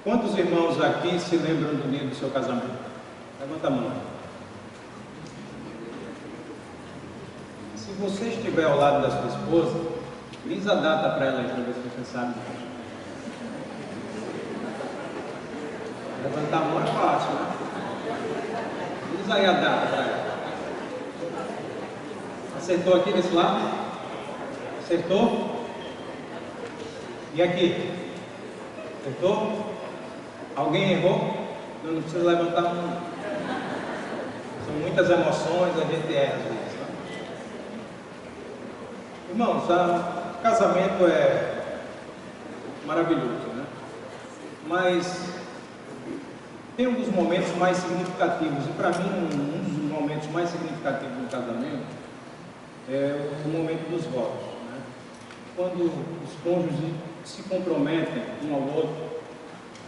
Quantos irmãos aqui se lembram do dia do seu casamento? Levanta a mão. Se você estiver ao lado da sua esposa, diz a data para ela para ver se você sabe. Levantar a mão é fácil, né? Diz aí a data para ela. Acertou aqui desse lado? Acertou? E aqui? Acertou? Alguém errou? Não precisa levantar a mão. São muitas emoções, a gente erra às vezes. Tá? Irmãos, casamento é maravilhoso, né? Mas tem um dos momentos mais significativos, e para mim um dos momentos mais significativos do casamento é o momento dos votos, né? Quando os cônjuges se comprometem um ao outro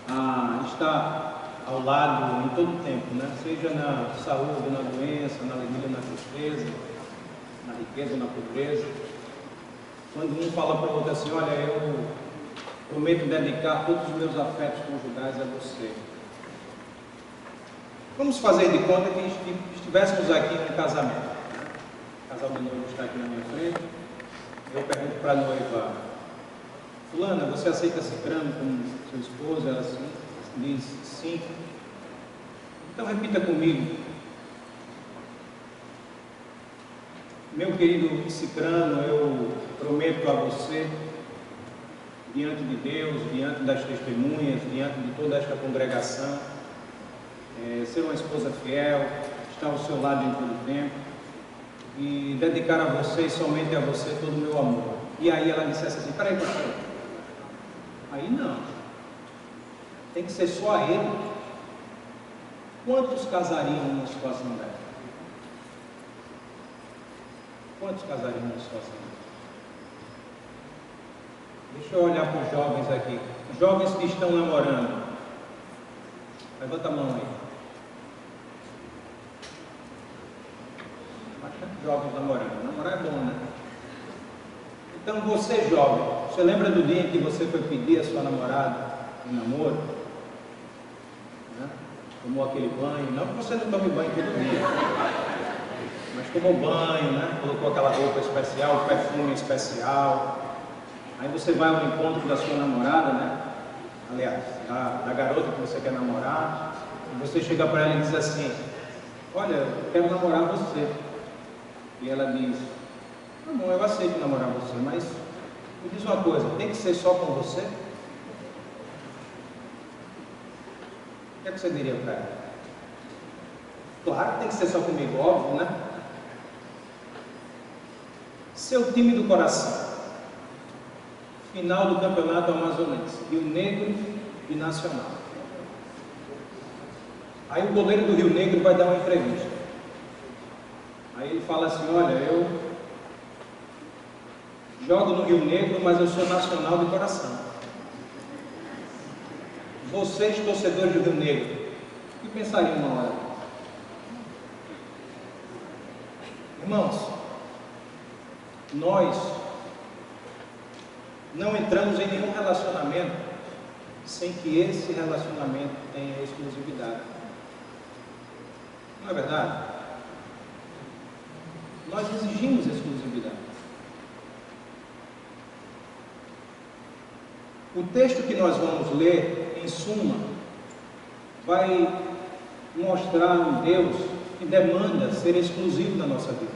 a estar ao lado em todo o tempo, né? Seja na saúde, na doença, na alegria, na tristeza, na riqueza, na pobreza. Quando um fala para o outro assim, olha, eu prometo dedicar todos os meus afetos conjugais a você. Vamos fazer de conta que estivéssemos aqui em um casamento. O casal de noivo está aqui na minha frente. Eu pergunto para a noiva, fulana, você aceita cicrano como seu esposo? Ela assim, diz sim. Então repita comigo. Meu querido cicrano, eu prometo a você, diante de Deus, diante das testemunhas, diante de toda esta congregação, ser uma esposa fiel, estar ao seu lado em todo o tempo e dedicar a você e somente a você todo o meu amor. E aí ela dissesse assim, peraí, pastor, aí não, tem que ser só a ele. Quantos casariam numa situação dessa? Quantos casariam numa situação dessa? Deixa eu olhar para os jovens aqui, os jovens que estão namorando, levanta a mão aí. Bastante jovens namorando. Namorar é bom, né? Então você jovem, você lembra do dia em que você foi pedir a sua namorada em namoro? Né? Tomou aquele banho, não que você não tome banho todo dia, mas tomou banho, né? Colocou aquela roupa especial, perfume especial. Aí você vai ao encontro da sua namorada, né? Aliás, da garota que você quer namorar, e você chega para ela e diz assim, olha, eu quero namorar você. E ela diz, tá bom, eu aceito namorar você, mas me diz uma coisa, tem que ser só com você? O que é que você diria para ela? Claro que tem que ser só comigo, óbvio, né? Seu time do coração, final do campeonato amazonense, Rio Negro e Nacional. Aí o goleiro do Rio Negro vai dar uma entrevista. Aí ele fala assim, olha, eu jogo no Rio Negro, mas eu sou nacional de coração. Vocês, torcedores do Rio Negro, o que pensariam uma hora? Irmãos, nós não entramos em nenhum relacionamento sem que esse relacionamento tenha exclusividade. Não é verdade? Nós exigimos exclusividade. O texto que nós vamos ler, em suma, vai mostrar um Deus que demanda ser exclusivo na nossa vida.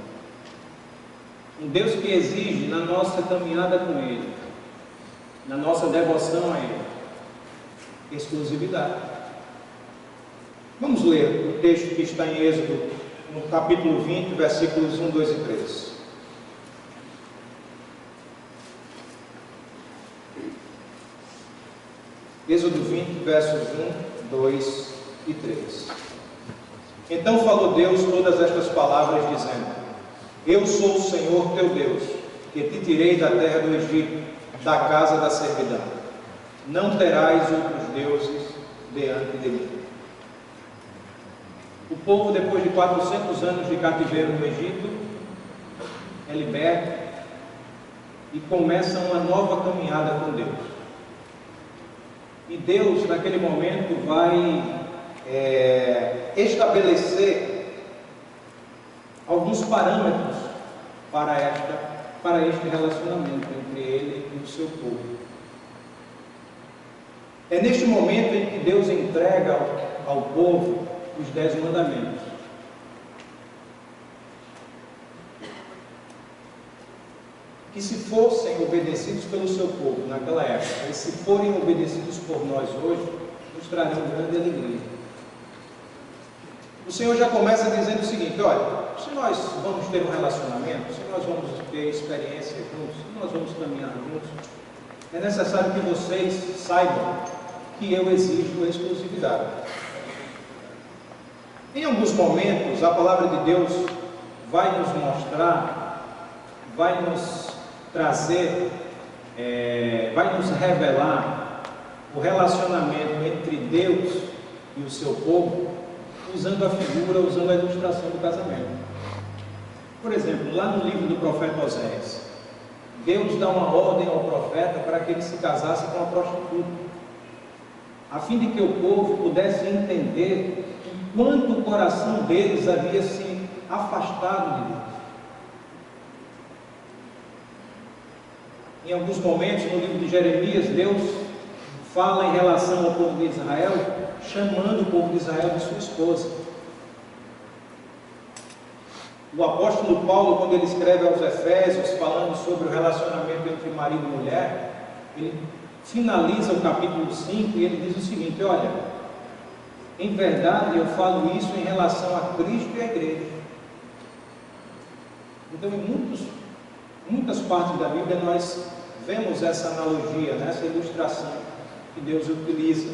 Um Deus que exige na nossa caminhada com Ele, na nossa devoção a Ele, exclusividade. Vamos ler o texto que está em Êxodo, no capítulo 20, versículos 1, 2 e 3. Êxodo 20, versos 1, 2 e 3. Então falou Deus todas estas palavras, dizendo, eu sou o Senhor teu Deus, que te tirei da terra do Egito, da casa da servidão. Não terás outros deuses diante de mim. O povo, depois de 400 anos de cativeiro no Egito, é liberto e começa uma nova caminhada com Deus. E Deus, naquele momento, vai estabelecer alguns parâmetros para este relacionamento entre Ele e o seu povo. É neste momento em que Deus entrega ao povo os 10 mandamentos. Que se fossem obedecidos pelo seu povo naquela época, e se forem obedecidos por nós hoje, nos trarão grande alegria. O Senhor já começa dizendo o seguinte: olha, se nós vamos ter um relacionamento, se nós vamos ter experiência juntos, se nós vamos caminhar juntos, é necessário que vocês saibam que eu exijo exclusividade. Em alguns momentos, a palavra de Deus vai nos mostrar, vai nos trazer, vai nos revelar o relacionamento entre Deus e o seu povo, usando a figura, usando a ilustração do casamento. Por exemplo, lá no livro do profeta Oséias, Deus dá uma ordem ao profeta para que ele se casasse com uma prostituta, a fim de que o povo pudesse entender o quanto o coração deles havia se afastado de Deus. Em alguns momentos, no livro de Jeremias, Deus fala em relação ao povo de Israel, chamando o povo de Israel de sua esposa. O apóstolo Paulo, quando ele escreve aos Efésios, falando sobre o relacionamento entre marido e mulher, ele finaliza o capítulo 5 e ele diz o seguinte: olha, em verdade eu falo isso em relação a Cristo e a igreja. Então, em muitas partes da Bíblia nós vemos essa analogia, essa ilustração que Deus utiliza.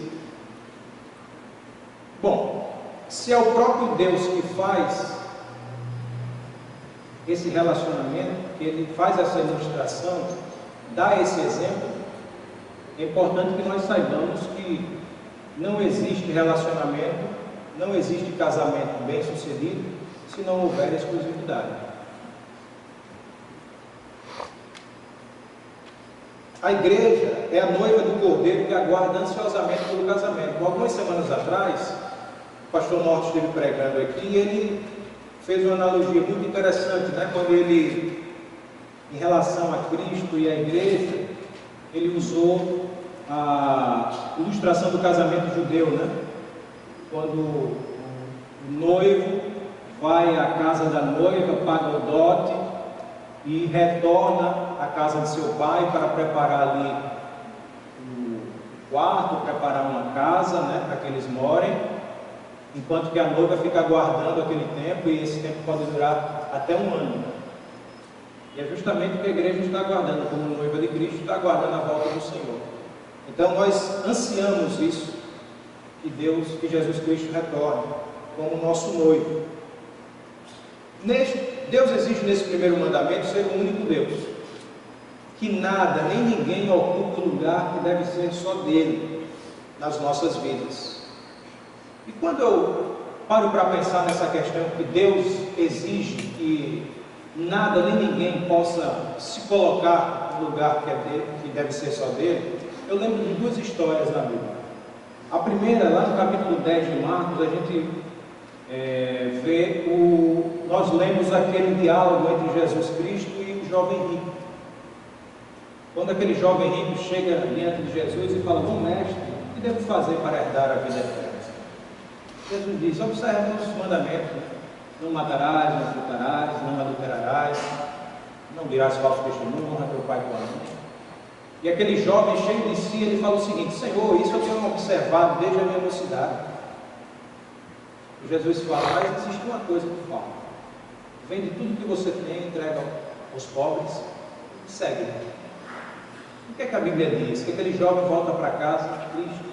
Bom, se é o próprio Deus que faz esse relacionamento, que Ele faz essa ilustração, dá esse exemplo, é importante que nós saibamos que não existe relacionamento, não existe casamento bem sucedido se não houver exclusividade. A igreja é a noiva do Cordeiro que aguarda ansiosamente pelo casamento. Algumas semanas atrás, o pastor Norte esteve pregando aqui e ele fez uma analogia muito interessante, quando ele, em relação a Cristo e a igreja, ele usou a ilustração do casamento judeu, quando o noivo vai à casa da noiva, paga o dote e retorna à casa de seu pai para preparar ali o quarto, preparar uma casa, para que eles morem, enquanto que a noiva fica aguardando aquele tempo, e esse tempo pode durar até um ano. E é justamente o que a igreja está aguardando, como noiva de Cristo está aguardando a volta do Senhor. Então nós ansiamos isso, que Jesus Cristo retorne como nosso noivo. Deus exige nesse primeiro mandamento ser o único Deus, que nada nem ninguém ocupe o lugar que deve ser só dele nas nossas vidas. E quando eu paro para pensar nessa questão que Deus exige que nada nem ninguém possa se colocar no lugar que é dele, que deve ser só dele, eu lembro de duas histórias na Bíblia. A primeira, lá no capítulo 10 de Marcos, a gente nós lemos aquele diálogo entre Jesus Cristo e o jovem rico. Quando aquele jovem rico chega diante de Jesus e fala: bom mestre, o que devo fazer para herdar a vida eterna? Jesus diz: observa os mandamentos, não matarás, não furtarás, não adulterarás, não dirás falso testemunho, honra teu pai e tua mãe. E aquele jovem, cheio de si, ele fala o seguinte: Senhor, isso eu tenho observado desde a minha mocidade. E Jesus fala: mas existe uma coisa que falta. Vende tudo que você tem, entrega aos pobres e segue-me. O que é que a Bíblia diz? Que aquele jovem volta para casa triste.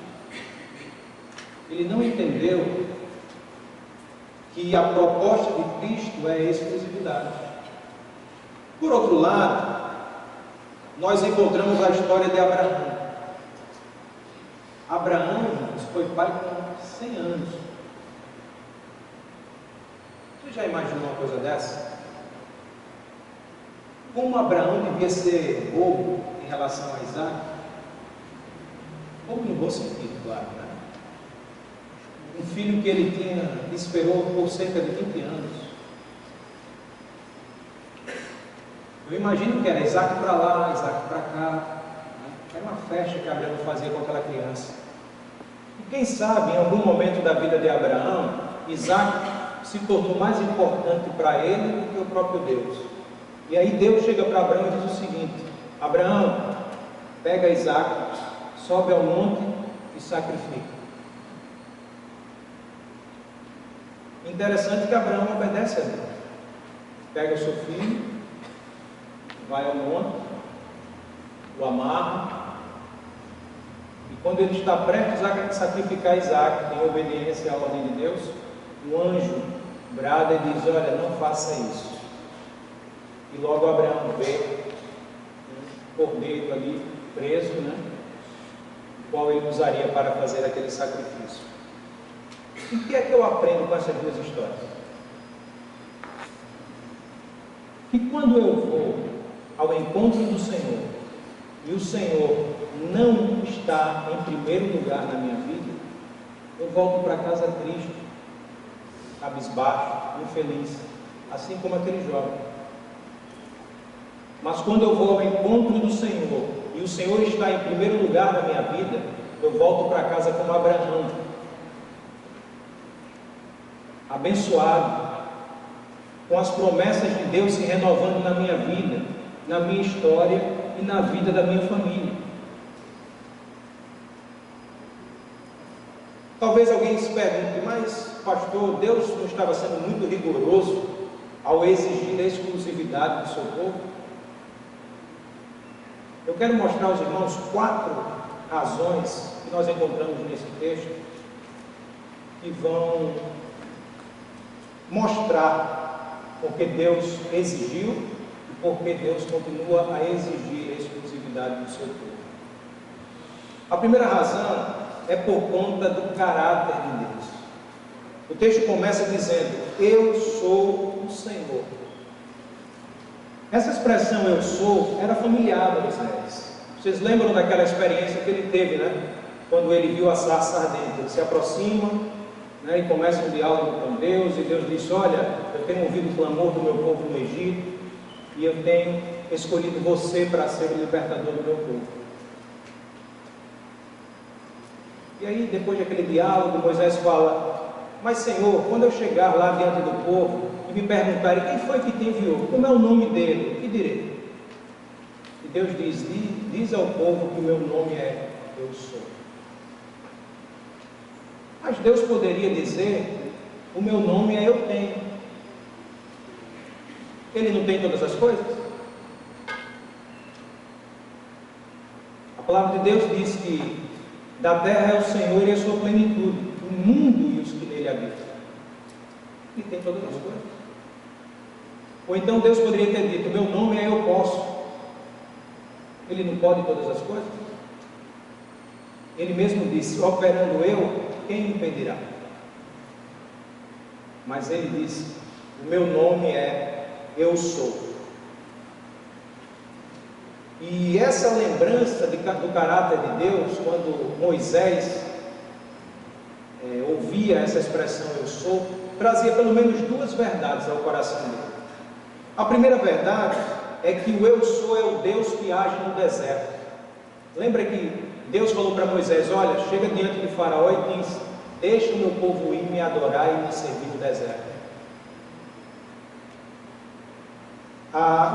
Ele não entendeu que a proposta de Cristo é a exclusividade. Por outro lado, nós encontramos a história de Abraão. Abraão foi pai com 100 anos. Você já imaginou uma coisa dessa? Como Abraão devia ser bobo em relação a Isaac? pouco no bom sentido, claro, né? Um filho que ele esperou por cerca de 20 anos. Eu imagino que era Isaac para lá, Isaac para cá, né? Era uma festa que Abraão fazia com aquela criança. E quem sabe, em algum momento da vida de Abraão, Isaac se tornou mais importante para ele do que o próprio Deus. E aí Deus chega para Abraão e diz o seguinte: Abraão, pega Isaac, sobe ao monte e sacrifica. Interessante que Abraão obedece a Deus. Pega o seu filho, vai ao monte, o amarra, e quando ele está prestes a sacrificar Isaac, em obediência à ordem de Deus, o anjo brada e diz: olha, não faça isso. E logo Abraão vê um cordeiro ali preso, né, o qual ele usaria para fazer aquele sacrifício. E o que é que eu aprendo com essas duas histórias? Que quando eu vou ao encontro do Senhor e o Senhor não está em primeiro lugar na minha vida, eu volto para casa triste, cabisbaixo, infeliz, assim como aquele jovem. Mas quando eu vou ao encontro do Senhor e o Senhor está em primeiro lugar na minha vida, eu volto para casa como Abraão, abençoado, com as promessas de Deus se renovando na minha vida, na minha história e na vida da minha família. Talvez alguém se pergunte: mas pastor, Deus não estava sendo muito rigoroso ao exigir a exclusividade do seu povo? Eu quero mostrar aos irmãos 4 razões que nós encontramos nesse texto que vão mostrar porque Deus exigiu e porque Deus continua a exigir a exclusividade do seu povo. A primeira razão é por conta do caráter de Deus. O texto começa dizendo: eu sou o Senhor. Essa expressão "eu sou" era familiar a Moisés. Vocês lembram daquela experiência que ele teve, né? Quando ele viu a sarça ardente, ele se aproxima, né, e começa um diálogo com Deus, e Deus diz: olha, eu tenho ouvido o clamor do meu povo no Egito, e eu tenho escolhido você para ser o libertador do meu povo. E aí, depois daquele diálogo, Moisés fala: mas Senhor, quando eu chegar lá diante do povo e me perguntarem quem foi que te enviou, como é o nome dele, o que direi? E Deus diz ao povo que o meu nome é Eu Sou. Mas Deus poderia dizer: o meu nome é Eu Tenho. Ele não tem todas as coisas? A palavra de Deus diz que da terra é o Senhor e a sua plenitude, o mundo e os que nele habitam. Ele tem todas as coisas. Ou então Deus poderia ter dito: meu nome é Eu Posso. Ele não pode todas as coisas? Ele mesmo disse: operando eu, quem impedirá? Mas ele disse: o meu nome é Eu Sou. E essa lembrança do caráter de Deus, quando Moisés ouvia essa expressão Eu Sou, trazia pelo menos 2 verdades ao coração dele. A primeira verdade é que o Eu Sou é o Deus que age no deserto. Lembra que Deus falou para Moisés: olha, chega diante de Faraó e diz: deixa o meu povo ir me adorar e me servir no deserto.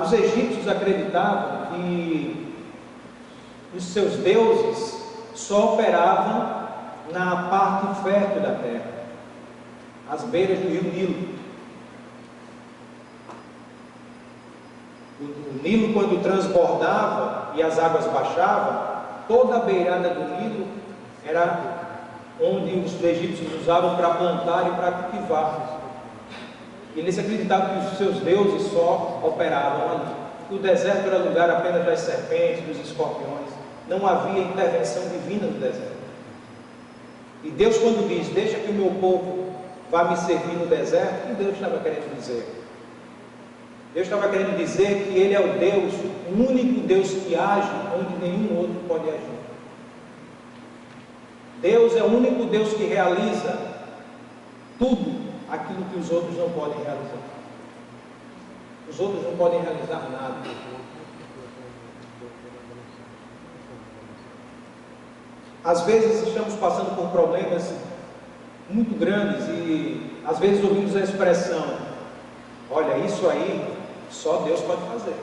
Os egípcios acreditavam que os seus deuses só operavam na parte fértil da terra, às beiras do rio Nilo. O Nilo, quando transbordava e as águas baixavam, toda a beirada do Nilo era onde os egípcios usavam para plantar e para cultivar. Eles acreditavam que os seus deuses só operavam ali. O deserto era lugar apenas das serpentes, dos escorpiões. Não havia intervenção divina no deserto. E Deus, quando diz: deixa que o meu povo vá me servir no deserto, o que Deus estava querendo dizer? Deus estava querendo dizer que Ele é o Deus, o único Deus que age onde nenhum outro pode agir. Deus é o único Deus que realiza tudo aquilo que os outros não podem realizar. Os outros não podem realizar nada. Às vezes estamos passando por problemas muito grandes e às vezes ouvimos a expressão: olha, isso aí só Deus pode fazer.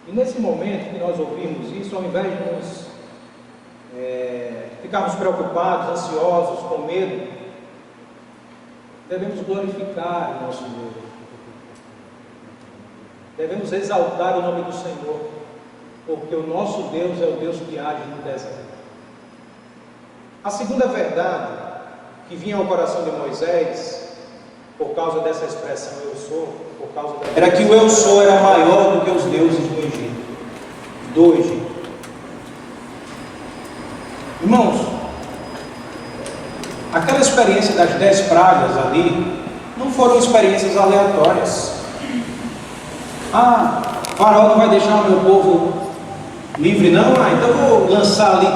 E nesse momento que nós ouvimos isso, ao invés de nos ficarmos preocupados, ansiosos, com medo, devemos glorificar o nosso Deus. Devemos exaltar o nome do Senhor, porque o nosso Deus é o Deus que age no deserto. A segunda verdade que vinha ao coração de Moisés, por causa dessa expressão eu sou, era que o eu sou era maior do que os deuses do Egito. Irmãos, aquela experiência das 10 pragas ali não foram experiências aleatórias. Faraó não vai deixar o meu povo livre não? Então eu vou lançar ali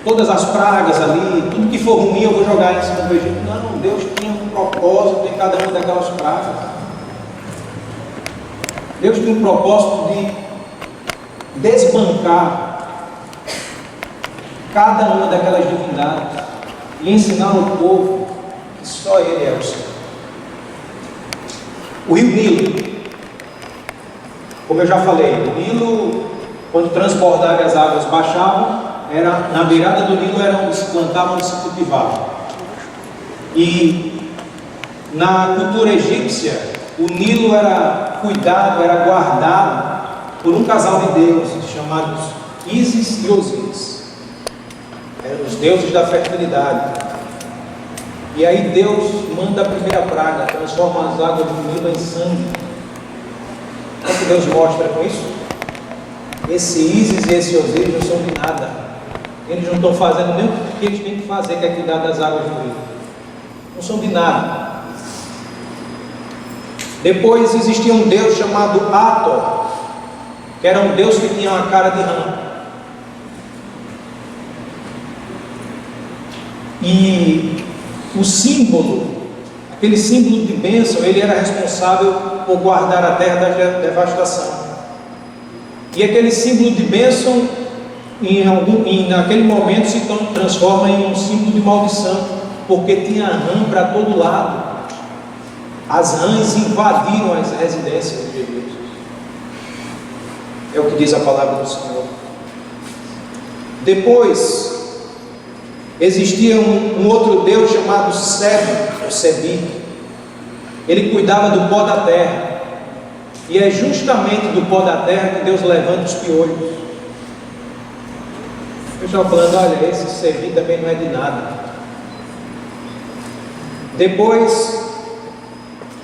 todas as pragas ali, tudo que for ruim eu vou jogar em cima do Egito. Não, Deus tinha um propósito em cada uma daquelas pragas. Deus tinha um propósito de desbancar cada uma daquelas divindades e ensinar ao povo que só Ele é o Senhor. O rio Nilo, como eu já falei, o Nilo, quando transbordava e as águas baixavam, na beirada do Nilo era onde se plantava, onde se cultivava. E na cultura egípcia, o Nilo era cuidado, era guardado por um casal de deuses chamados Ísis e Osíris. Eram os deuses da fertilidade. E aí Deus manda a primeira praga, transforma as águas do Nilo em sangue. O que Deus mostra com isso? Esse Ísis e esse Osíris não são de nada. Eles não estão fazendo nem o que eles têm que fazer, que é cuidar das águas do Nilo. Não são de nada. Depois existia um Deus chamado Hathor, que era um Deus que tinha uma cara de rã. E o símbolo, aquele símbolo de bênção, ele era responsável por guardar a terra da devastação. E aquele símbolo de bênção, naquele momento, se transforma em um símbolo de maldição, porque tinha rã para todo lado. As rãs invadiram as residências dos egípcios. É o que diz a palavra do Senhor. Depois existia um outro Deus chamado Sebi. Ele cuidava do pó da terra. E é justamente do pó da terra que Deus levanta os piolhos. Eu estava falando, olha, esse Sebi também não é de nada. Depois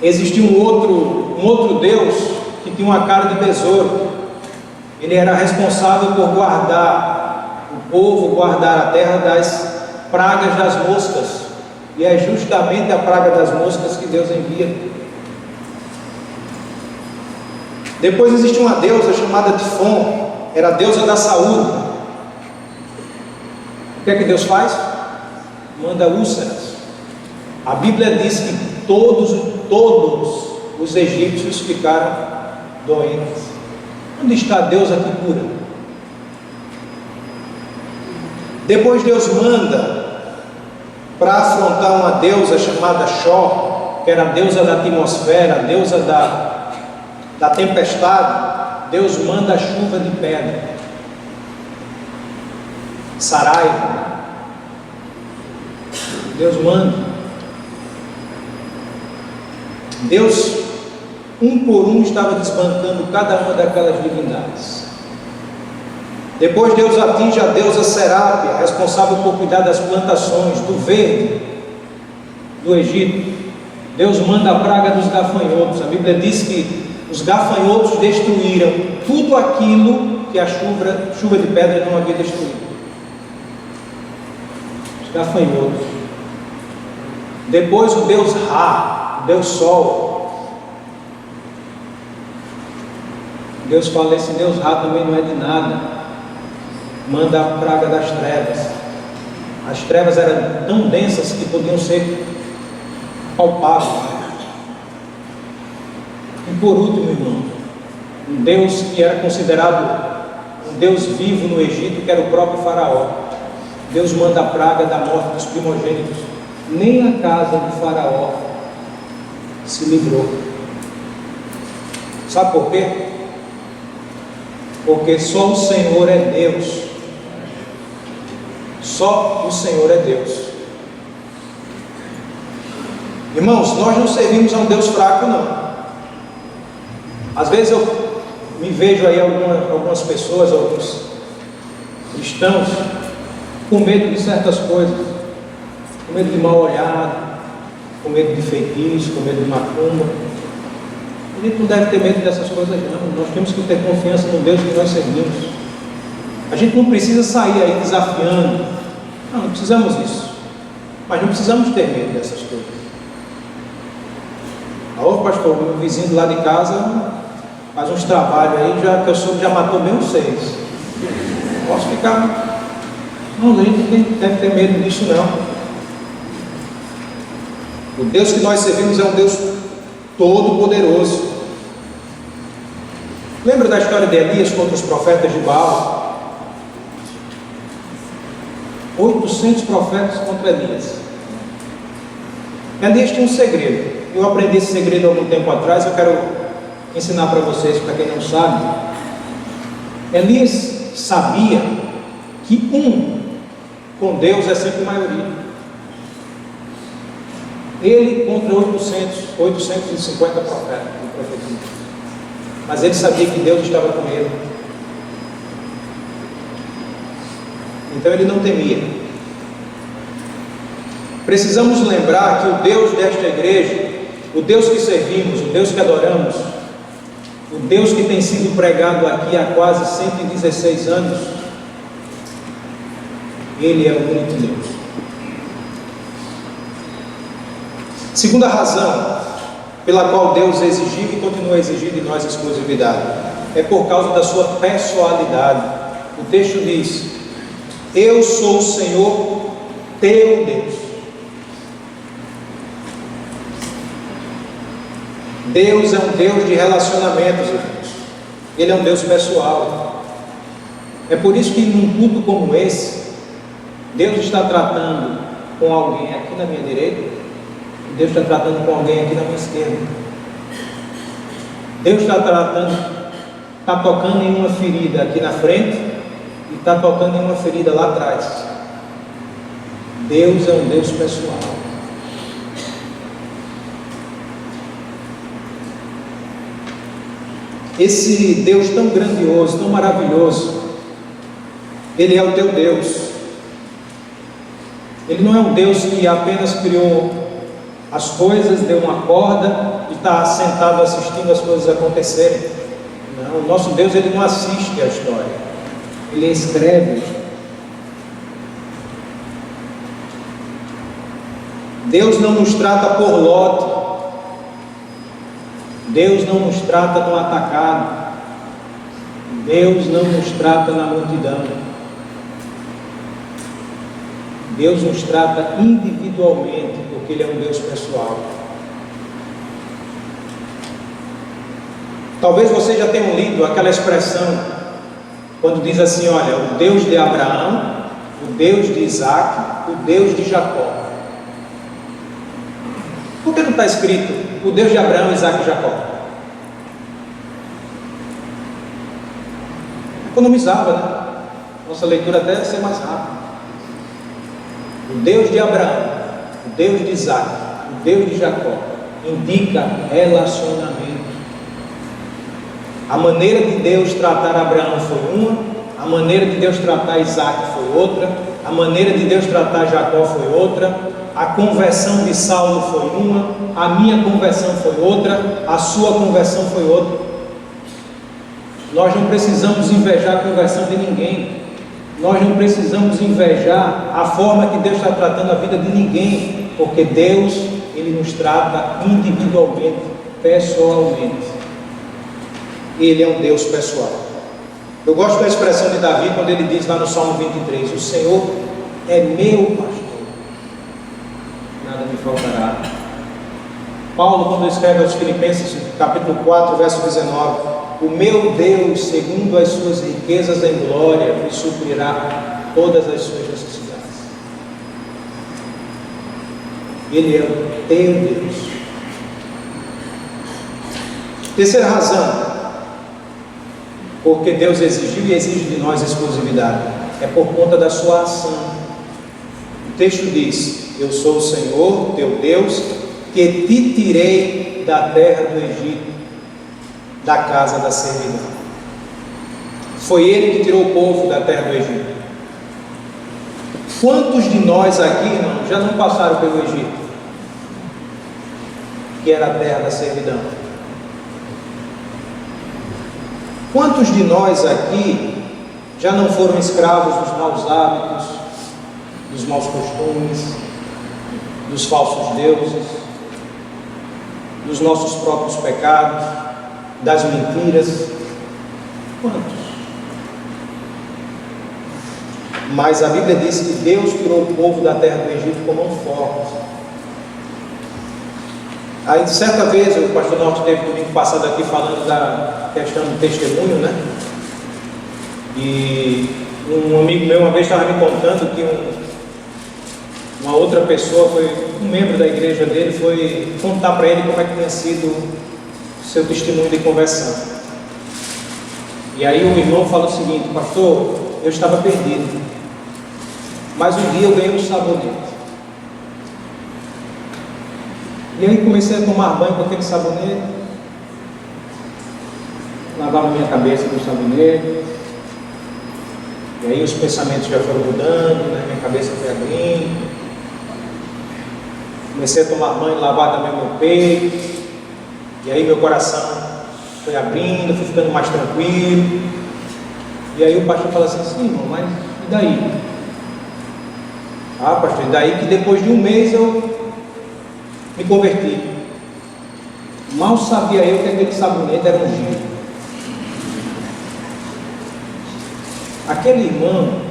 existia um outro Deus que tinha uma cara de besouro. Ele era responsável por guardar o povo, guardar a terra das pragas das moscas. E é justamente a praga das moscas que Deus envia. Depois existe uma deusa chamada Tifon, era a deusa da saúde. O que é que Deus faz? Manda úlceras. A Bíblia diz que todos os egípcios ficaram doentes. Onde está a deusa que cura? Depois Deus manda para afrontar uma deusa chamada Xó, que era a deusa da atmosfera, a deusa da tempestade. Deus manda a chuva de pedra, Saraiva. Deus manda. Deus, um por um, estava desbancando cada uma daquelas divindades. Depois Deus atinge a deusa Serápia, responsável por cuidar das plantações, do verde do Egito. Deus manda a praga dos gafanhotos. A Bíblia diz que os gafanhotos destruíram tudo aquilo que a chuva de pedra não havia destruído. Os gafanhotos. Depois o Deus Ra, o Deus Sol. Deus fala, esse Deus Ra também não é de nada. manda a praga das trevas. As trevas eram tão densas que podiam ser palpáveis. E por último, irmão, um Deus que era considerado um Deus vivo no Egito, que era o próprio Faraó. Deus manda a praga da morte dos primogênitos. Nem a casa do Faraó se livrou. Sabe por quê? Porque só o Senhor é Deus. Só o Senhor é Deus. Irmãos, nós não servimos a um Deus fraco, não. Às vezes eu me vejo aí algumas pessoas, alguns cristãos, com medo de certas coisas, com medo de mal olhado, com medo de feitiço, com medo de macumba. A gente não deve ter medo dessas coisas, não. Nós temos que ter confiança no Deus que nós servimos. A gente não precisa sair aí desafiando. Não precisamos disso. Mas não precisamos ter medo dessas coisas. Ô pastor, meu vizinho do lado de casa faz uns trabalhos aí, que eu soube, já matou bem uns 6. Posso ficar... Não, a gente não deve ter medo disso, não. O Deus que nós servimos é um Deus todo-poderoso. Lembra da história de Elias contra os profetas de Baal? 800 profetas contra Elias. Elias tinha um segredo. Eu aprendi esse segredo há algum tempo atrás. Eu quero ensinar para vocês, para quem não sabe. Elias sabia que com Deus é sempre maioria. Ele contra 850 profetas de profecia. Mas ele sabia que Deus estava com ele. Então ele não temia. Precisamos lembrar que o Deus desta igreja, o Deus que servimos, o Deus que adoramos, o Deus que tem sido pregado aqui há quase 116 anos, Ele é o único Deus. Segunda razão pela qual Deus exigiu e continua a exigir de nós exclusividade é por causa da sua pessoalidade. O texto diz: eu sou o Senhor teu Deus. Deus é um Deus de relacionamentos, irmãos. Ele é um Deus pessoal. É por isso que num culto como esse, Deus está tratando com alguém aqui na minha direita, e Deus está tratando com alguém aqui na minha esquerda. Deus está tocando em uma ferida aqui na frente e está tocando em uma ferida lá atrás. Deus é um Deus pessoal. Esse Deus tão grandioso, tão maravilhoso, Ele é o teu Deus. Ele não é um Deus que apenas criou as coisas, deu uma corda e está sentado assistindo as coisas acontecerem. Não, o nosso Deus, Ele não assiste a história, Ele escreve. Deus não nos trata por lote. Deus não nos trata no atacado. Deus não nos trata na multidão. Deus nos trata individualmente, porque Ele é um Deus pessoal. Talvez vocês já tenham lido aquela expressão, quando diz assim: olha, o Deus de Abraão, o Deus de Isaac, o Deus de Jacó. Por que não está escrito o Deus de Abraão, Isaac e Jacó? Economizava, né? Nossa leitura até deve ser mais rápida. O Deus de Abraão, o Deus de Isaac, o Deus de Jacó, indica relacionamento. A maneira de Deus tratar Abraão foi uma, a maneira de Deus tratar Isaac foi outra, a maneira de Deus tratar Jacó foi outra, a conversão de Saulo foi uma, a minha conversão foi outra, a sua conversão foi outra. Nós não precisamos invejar a conversão de ninguém. Nós não precisamos invejar a forma que Deus está tratando a vida de ninguém, porque Deus, Ele nos trata individualmente, pessoalmente. Ele é um Deus pessoal. Eu gosto da expressão de Davi quando ele diz lá no Salmo 23: o Senhor é meu pastor, nada me faltará. Paulo, quando escreve aos Filipenses, capítulo 4, verso 19: o meu Deus, segundo as suas riquezas em glória, me suprirá todas as suas necessidades. Ele é o teu Deus. Terceira razão, porque Deus exigiu e exige de nós exclusividade, é por conta da sua ação. O texto diz: eu sou o Senhor, teu Deus, que te tirei da terra do Egito, da casa da servidão. Foi Ele que tirou o povo da terra do Egito. Quantos de nós aqui, irmão, já não passaram pelo Egito, que era a terra da servidão? Quantos de nós aqui já não foram escravos dos maus hábitos, dos maus costumes, dos falsos deuses, dos nossos próprios pecados, das mentiras? Quantos? Mas a Bíblia diz que Deus tirou o povo da terra do Egito com mão forte. Aí, certa vez, o pastor Norte teve domingo passado aqui falando da questão do testemunho, né? E um amigo meu uma vez estava me contando que uma outra pessoa, um membro da igreja dele, foi contar para ele como é que tinha sido o seu testemunho de conversão. E aí o irmão falou o seguinte: pastor, eu estava perdido, mas um dia eu ganhei um sabonete. E aí comecei a tomar banho com aquele sabonete, lavava minha cabeça com o sabonete, e aí os pensamentos já foram mudando, né? Minha cabeça foi abrindo, comecei a tomar banho, lavar também meu peito, e aí meu coração foi abrindo, fui ficando mais tranquilo. E aí o pastor fala assim: sim, irmão, mas e daí? Ah, pastor, e daí que depois de um mês eu me converti. Mal sabia eu que aquele sabonete era ungido. Aquele irmão,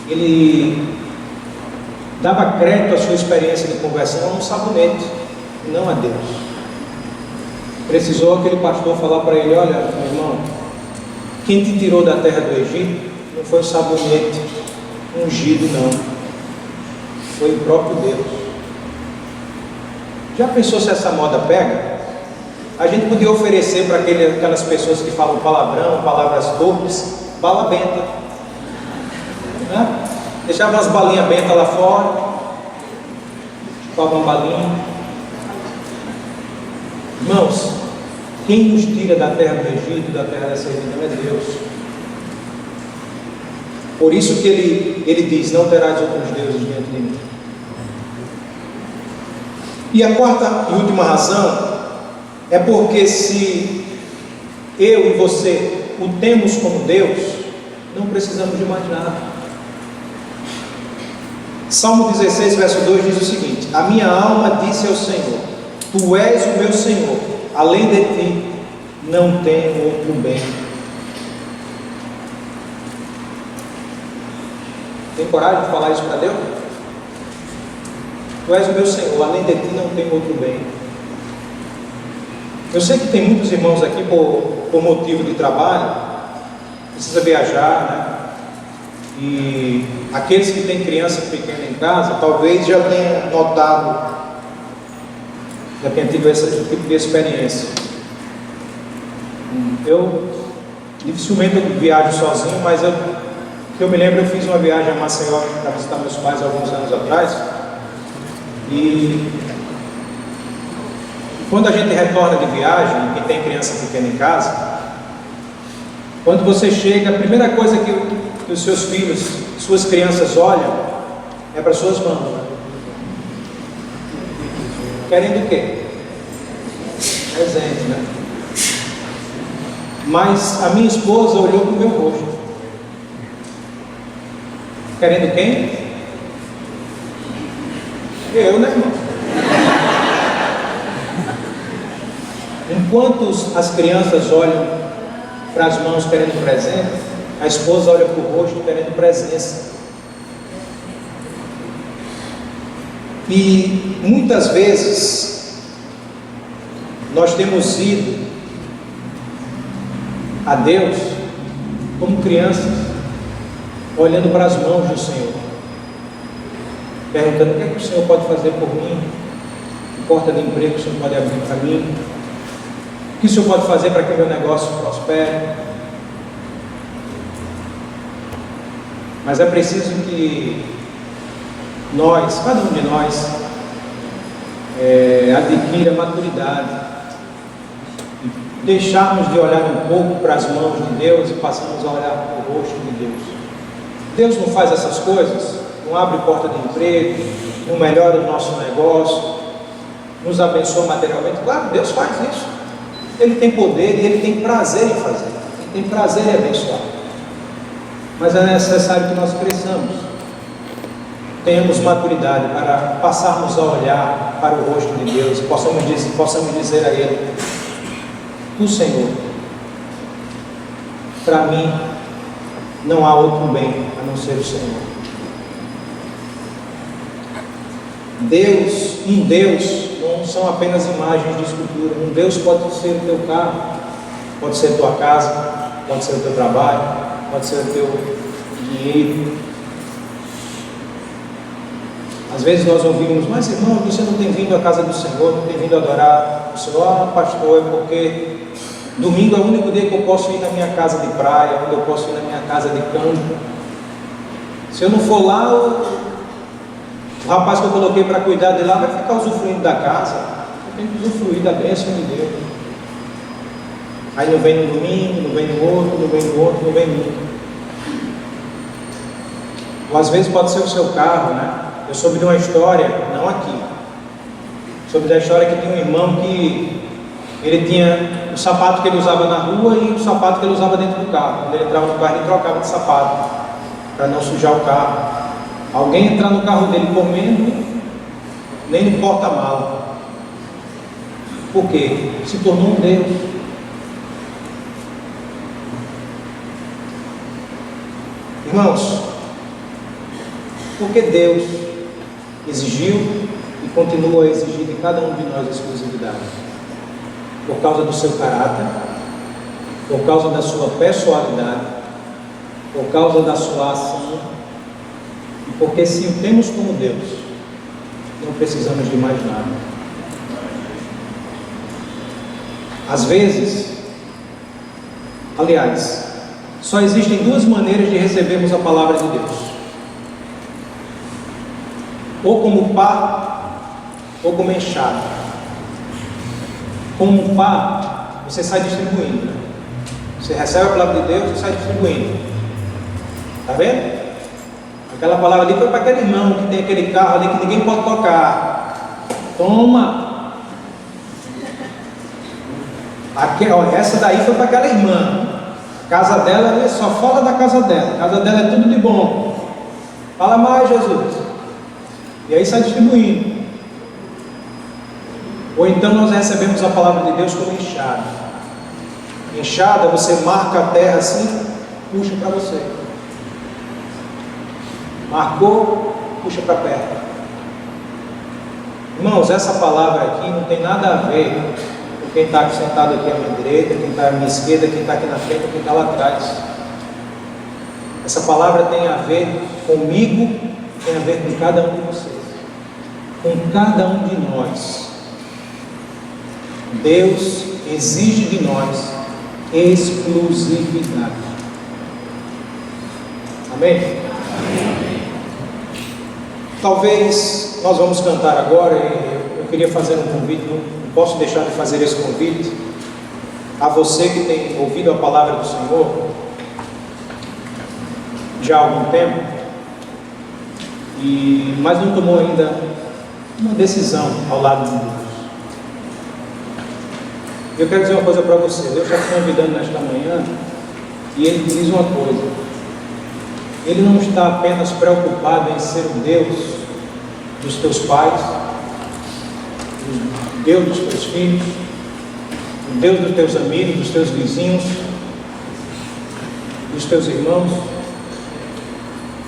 ele dava crédito à sua experiência de conversão a um sabonete, e não a Deus. Precisou aquele pastor falar para ele: olha, meu irmão, quem te tirou da terra do Egito não foi o sabonete ungido, não, foi o próprio Deus. Já pensou se essa moda pega? A gente podia oferecer para aquelas pessoas que falam palavrão, palavras torpes, bala benta, né? Deixava umas balinhas bentas lá fora, chupava uma balinha. Irmãos, quem nos tira da terra do Egito, da terra da servidão, é Deus. Por isso que ele diz: não terás outros deuses diante de mim. E a quarta e última razão é porque se eu e você o temos como Deus, não precisamos de mais nada. Salmo 16, verso 2 diz o seguinte: a minha alma disse ao Senhor: tu és o meu Senhor, além de ti não tenho outro bem. Tem coragem de falar isso para Deus? Tu és o meu Senhor, além de ti não tenho outro bem. Eu sei que tem muitos irmãos aqui por motivo de trabalho, precisa viajar, né? E aqueles que têm criança pequena em casa, talvez já tenham notado, já tenham tido esse tipo de experiência. Eu dificilmente eu viajo sozinho, mas eu me lembro, eu fiz uma viagem a Maceió para visitar meus pais alguns anos atrás. E quando a gente retorna de viagem, e tem criança pequena em casa, quando você chega, a primeira coisa que os seus filhos, suas crianças olham é para suas mãos. Querendo o quê? Presente, né? Mas a minha esposa olhou para o meu rosto. Querendo quem? Eu, né, irmão? Enquanto as crianças olham para as mãos querendo presente, a esposa olha para o rosto querendo presença. E muitas vezes nós temos ido a Deus como crianças, olhando para as mãos do Senhor, perguntando: o que é que o Senhor pode fazer por mim? Que porta de emprego o Senhor pode abrir para mim? O que o Senhor pode fazer para que o meu negócio prospere? Mas é preciso que nós, cada um de nós, adquira maturidade, deixarmos de olhar um pouco para as mãos de Deus e passamos a olhar para o rosto de Deus. Deus não faz essas coisas, não abre porta de emprego, não melhora o nosso negócio, nos abençoa materialmente. Claro, Deus faz isso. Ele tem poder e Ele tem prazer em fazer. Ele tem prazer em abençoar. Mas é necessário que nós cresçamos, tenhamos maturidade para passarmos a olhar para o rosto de Deus e possamos dizer a Ele: Tu, Senhor, para mim não há outro bem a não ser o Senhor. Deus não são apenas imagens de escultura. Um Deus pode ser o teu carro, pode ser a tua casa, pode ser o teu trabalho, pode ser o teu dinheiro. Às vezes nós ouvimos: mas irmão, você não tem vindo à casa do Senhor, não tem vindo adorar o Senhor. Ah, pastor, é porque domingo é o único dia que eu posso ir na minha casa de praia, onde eu posso ir na minha casa de campo. Se eu não for lá, o rapaz que eu coloquei para cuidar de lá vai ficar usufruindo da casa. Eu tenho que usufruir da bênção de Deus. Aí não vem no domingo, não vem no outro, não vem no outro, não vem nunca. Ou às vezes pode ser o seu carro, né? Eu soube de uma história, não aqui, soube da história que tinha um irmão que ele tinha o sapato que ele usava na rua e o sapato que ele usava dentro do carro. Quando ele entrava no carro, ele trocava de sapato para não sujar o carro. Alguém entrar no carro dele comendo, nem no porta-mala. Por quê? Se tornou um Deus. Irmãos, porque Deus exigiu e continua a exigir de cada um de nós exclusividade? Por causa do seu caráter, por causa da sua personalidade, por causa da sua ação, e porque se o temos como Deus, não precisamos de mais nada. Às vezes, aliás, só existem duas maneiras de recebermos a palavra de Deus: ou como pá, ou como enxada. Como pá, você sai distribuindo, né? Você recebe a palavra de Deus e sai distribuindo. Está vendo? Aquela palavra ali foi para aquele irmão que tem aquele carro ali que ninguém pode tocar. Toma! Essa daí foi para aquela irmã. A casa dela é só fora da casa dela. A casa dela é tudo de bom. Fala mais, Jesus. E aí sai distribuindo. Ou então nós recebemos a palavra de Deus como enxada. Enxada, você marca a terra assim, puxa para você. Marcou, puxa para perto. Irmãos, essa palavra aqui não tem nada a ver com quem está sentado aqui à minha direita, quem está à minha esquerda, quem está aqui na frente, quem está lá atrás. Essa palavra tem a ver comigo, tem a ver com cada um de vocês, com cada um de nós. Deus exige de nós exclusividade. Amém? Amém. Talvez nós vamos cantar agora e eu queria fazer um convite, não posso deixar de fazer esse convite a você que tem ouvido a palavra do Senhor já há algum tempo, mas não tomou ainda uma decisão ao lado de Deus. Eu quero dizer uma coisa para você. Deus está te convidando nesta manhã e Ele diz uma coisa: Ele não está apenas preocupado em ser o Deus dos teus pais, o Deus dos teus filhos, o Deus dos teus amigos, dos teus vizinhos, dos teus irmãos.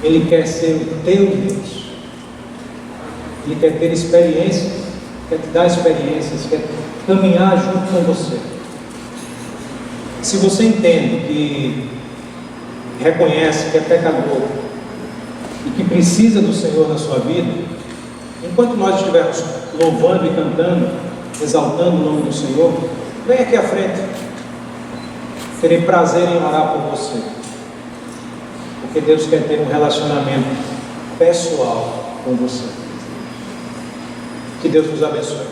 Ele quer ser o teu Deus. Ele quer ter experiências, quer te dar experiências, quer caminhar junto com você. Se você entende que reconhece que é pecador e que precisa do Senhor na sua vida, enquanto nós estivermos louvando e cantando, exaltando o nome do Senhor, vem aqui à frente. Terei prazer em orar por você, porque Deus quer ter um relacionamento pessoal com você. Que Deus nos abençoe.